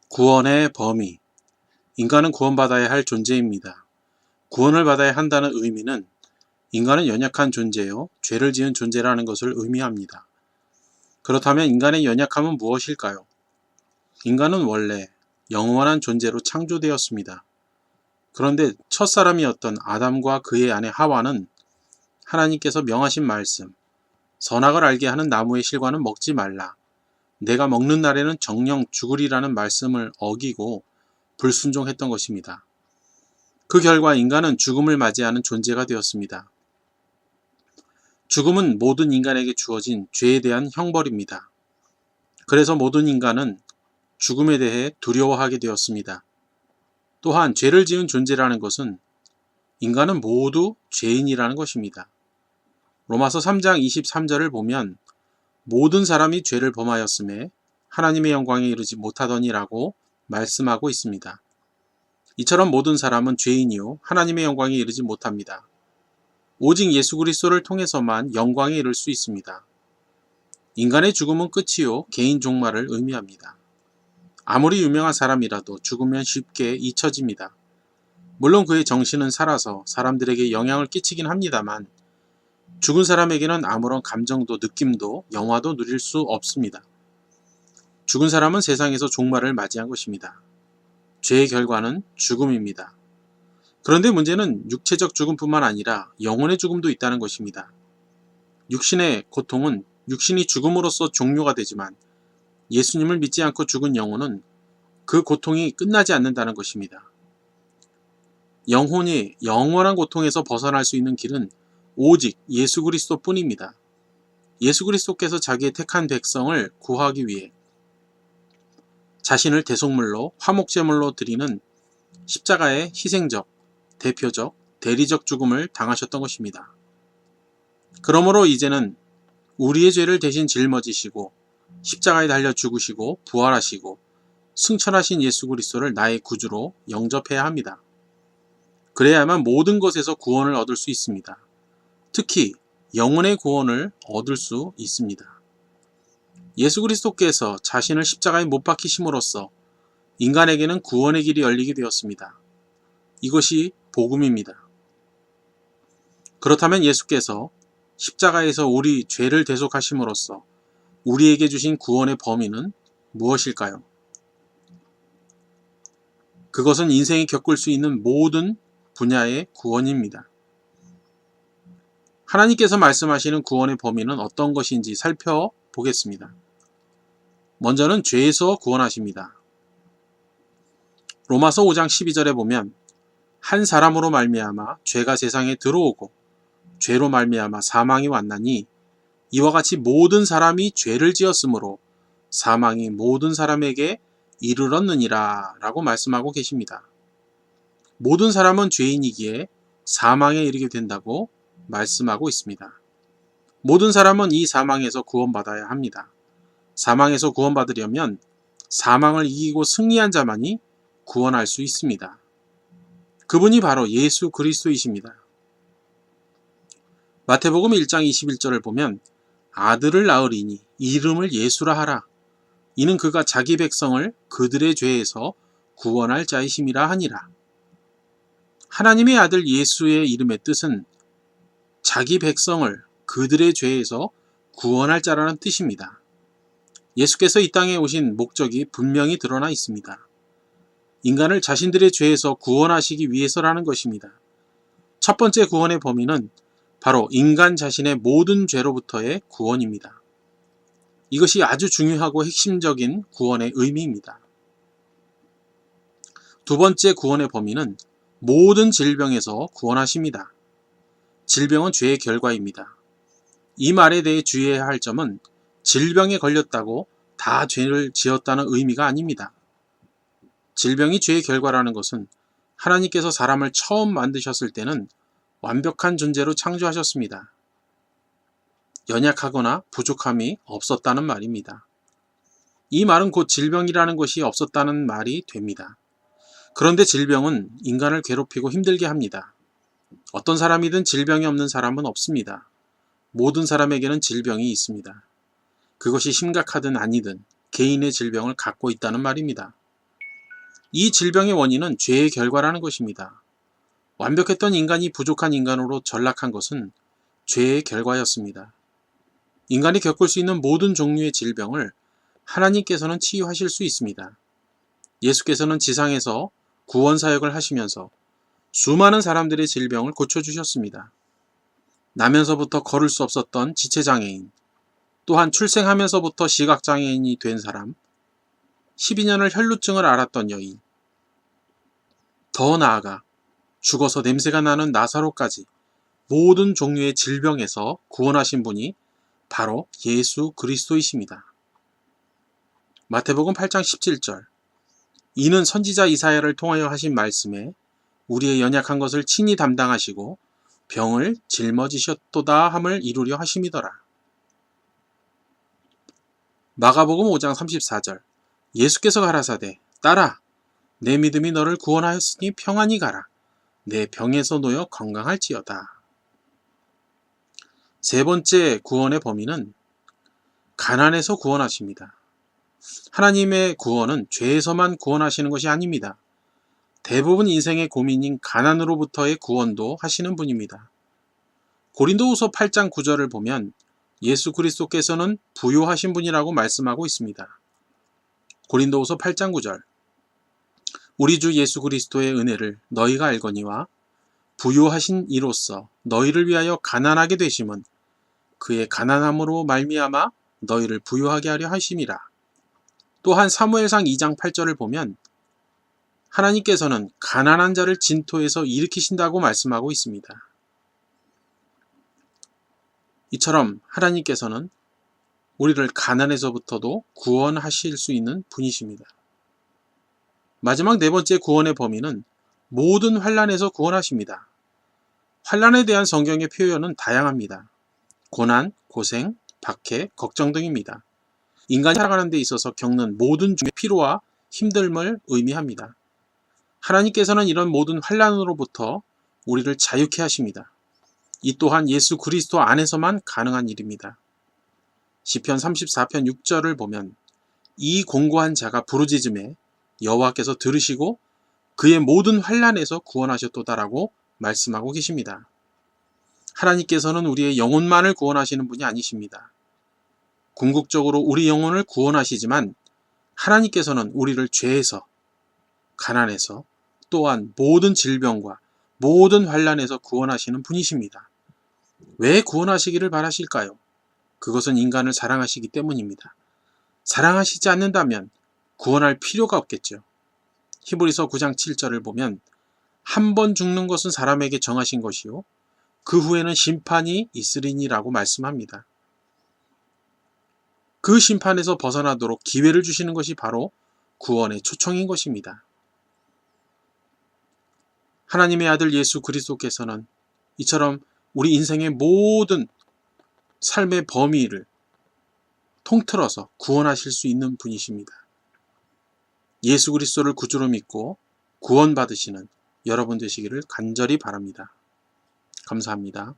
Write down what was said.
구원의 범위. 인간은 구원받아야 할 존재입니다. 구원을 받아야 한다는 의미는 인간은 연약한 존재요, 죄를 지은 존재라는 것을 의미합니다. 그렇다면 인간의 연약함은 무엇일까요? 인간은 원래 영원한 존재로 창조되었습니다. 그런데 첫사람이었던 아담과 그의 아내 하와는 하나님께서 명하신 말씀, 선악을 알게 하는 나무의 실과는 먹지 말라, 내가 먹는 날에는 정령 죽으리라는 말씀을 어기고 불순종했던 것입니다. 그 결과 인간은 죽음을 맞이하는 존재가 되었습니다. 죽음은 모든 인간에게 주어진 죄에 대한 형벌입니다. 그래서 모든 인간은 죽음에 대해 두려워하게 되었습니다. 또한 죄를 지은 존재라는 것은 인간은 모두 죄인이라는 것입니다. 로마서 3장 23절을 보면 모든 사람이 죄를 범하였음에 하나님의 영광에 이르지 못하더니라고 말씀하고 있습니다. 이처럼 모든 사람은 죄인이요 하나님의 영광에 이르지 못합니다. 오직 예수 그리스도를 통해서만 영광에 이를 수 있습니다. 인간의 죽음은 끝이요 개인 종말을 의미합니다. 아무리 유명한 사람이라도 죽으면 쉽게 잊혀집니다. 물론 그의 정신은 살아서 사람들에게 영향을 끼치긴 합니다만 죽은 사람에게는 아무런 감정도 느낌도 영화도 누릴 수 없습니다. 죽은 사람은 세상에서 종말을 맞이한 것입니다. 죄의 결과는 죽음입니다. 그런데 문제는 육체적 죽음뿐만 아니라 영혼의 죽음도 있다는 것입니다. 육신의 고통은 육신이 죽음으로써 종료가 되지만 예수님을 믿지 않고 죽은 영혼은 그 고통이 끝나지 않는다는 것입니다. 영혼이 영원한 고통에서 벗어날 수 있는 길은 오직 예수 그리스도 뿐입니다. 예수 그리스도께서 자기의 택한 백성을 구하기 위해 자신을 대속물로 화목제물로 드리는 십자가의 희생적, 대표적, 대리적 죽음을 당하셨던 것입니다. 그러므로 이제는 우리의 죄를 대신 짊어지시고 십자가에 달려 죽으시고 부활하시고 승천하신 예수 그리스도를 나의 구주로 영접해야 합니다. 그래야만 모든 것에서 구원을 얻을 수 있습니다. 특히 영혼의 구원을 얻을 수 있습니다. 예수 그리스도께서 자신을 십자가에 못 박히심으로써 인간에게는 구원의 길이 열리게 되었습니다. 이것이 복음입니다. 그렇다면 예수께서 십자가에서 우리 죄를 대속하심으로써 우리에게 주신 구원의 범위는 무엇일까요? 그것은 인생이 겪을 수 있는 모든 분야의 구원입니다. 하나님께서 말씀하시는 구원의 범위는 어떤 것인지 살펴보겠습니다. 먼저는 죄에서 구원하십니다. 로마서 5장 12절에 보면 한 사람으로 말미암아 죄가 세상에 들어오고 죄로 말미암아 사망이 왔나니 이와 같이 모든 사람이 죄를 지었으므로 사망이 모든 사람에게 이르렀느니라 라고 말씀하고 계십니다. 모든 사람은 죄인이기에 사망에 이르게 된다고 말씀하고 있습니다. 모든 사람은 이 사망에서 구원받아야 합니다. 사망에서 구원받으려면 사망을 이기고 승리한 자만이 구원할 수 있습니다. 그분이 바로 예수 그리스도이십니다. 마태복음 1장 21절을 보면 아들을 낳으리니 이름을 예수라 하라. 이는 그가 자기 백성을 그들의 죄에서 구원할 자이심이라 하니라. 하나님의 아들 예수의 이름의 뜻은 자기 백성을 그들의 죄에서 구원할 자라는 뜻입니다. 예수께서 이 땅에 오신 목적이 분명히 드러나 있습니다. 인간을 자신들의 죄에서 구원하시기 위해서라는 것입니다. 첫 번째 구원의 범위는 바로 인간 자신의 모든 죄로부터의 구원입니다. 이것이 아주 중요하고 핵심적인 구원의 의미입니다. 두 번째 구원의 범위는 모든 질병에서 구원하십니다. 질병은 죄의 결과입니다. 이 말에 대해 주의해야 할 점은 질병에 걸렸다고 다 죄를 지었다는 의미가 아닙니다. 질병이 죄의 결과라는 것은 하나님께서 사람을 처음 만드셨을 때는 완벽한 존재로 창조하셨습니다. 연약하거나 부족함이 없었다는 말입니다. 이 말은 곧 질병이라는 것이 없었다는 말이 됩니다. 그런데 질병은 인간을 괴롭히고 힘들게 합니다. 어떤 사람이든 질병이 없는 사람은 없습니다. 모든 사람에게는 질병이 있습니다. 그것이 심각하든 아니든 개인의 질병을 갖고 있다는 말입니다. 이 질병의 원인은 죄의 결과라는 것입니다. 완벽했던 인간이 부족한 인간으로 전락한 것은 죄의 결과였습니다. 인간이 겪을 수 있는 모든 종류의 질병을 하나님께서는 치유하실 수 있습니다. 예수께서는 지상에서 구원 사역을 하시면서 수많은 사람들의 질병을 고쳐주셨습니다. 나면서부터 걸을 수 없었던 지체장애인, 또한 출생하면서부터 시각장애인이 된 사람, 12년을 혈루증을 앓았던 여인, 더 나아가 죽어서 냄새가 나는 나사로까지 모든 종류의 질병에서 구원하신 분이 바로 예수 그리스도이십니다. 마태복음 8장 17절, 이는 선지자 이사야를 통하여 하신 말씀에 우리의 연약한 것을 친히 담당하시고 병을 짊어지셨도다 함을 이루려 하심이더라. 마가복음 5장 34절, 예수께서 가라사대 따라 내 믿음이 너를 구원하였으니 평안히 가라. 내 병에서 놓여 건강할지어다. 세 번째 구원의 범위는 가난에서 구원하십니다. 하나님의 구원은 죄에서만 구원하시는 것이 아닙니다. 대부분 인생의 고민인 가난으로부터의 구원도 하시는 분입니다. 고린도후서 8장 9절을 보면 예수 그리스도께서는 부요하신 분이라고 말씀하고 있습니다. 고린도후서 8장 9절, 우리 주 예수 그리스도의 은혜를 너희가 알거니와 부요하신 이로써 너희를 위하여 가난하게 되심은 그의 가난함으로 말미암아 너희를 부요하게 하려 하심이라. 또한 사무엘상 2장 8절을 보면 하나님께서는 가난한 자를 진토에서 일으키신다고 말씀하고 있습니다. 이처럼 하나님께서는 우리를 가난에서부터도 구원하실 수 있는 분이십니다. 마지막 네 번째 구원의 범위는 모든 환난에서 구원하십니다. 환난에 대한 성경의 표현은 다양합니다. 고난, 고생, 박해, 걱정 등입니다. 인간이 살아가는 데 있어서 겪는 모든 종류의 피로와 힘듦을 의미합니다. 하나님께서는 이런 모든 환난으로부터 우리를 자유케 하십니다. 이 또한 예수 그리스도 안에서만 가능한 일입니다. 시편 34편 6절을 보면 이 공고한 자가 부르짖음에 여호와께서 들으시고 그의 모든 환난에서 구원하셨도다라고 말씀하고 계십니다. 하나님께서는 우리의 영혼만을 구원하시는 분이 아니십니다. 궁극적으로 우리 영혼을 구원하시지만 하나님께서는 우리를 죄에서, 가난에서, 또한 모든 질병과 모든 환난에서 구원하시는 분이십니다. 왜 구원하시기를 바라실까요? 그것은 인간을 사랑하시기 때문입니다. 사랑하시지 않는다면 구원할 필요가 없겠죠. 히브리서 9장 7절을 보면 한 번 죽는 것은 사람에게 정하신 것이요 그 후에는 심판이 있으리니라고 말씀합니다. 그 심판에서 벗어나도록 기회를 주시는 것이 바로 구원의 초청인 것입니다. 하나님의 아들 예수 그리스도께서는 이처럼 우리 인생의 모든 삶의 범위를 통틀어서 구원하실 수 있는 분이십니다. 예수 그리스도를 구주로 믿고 구원받으시는 여러분 되시기를 간절히 바랍니다. 감사합니다.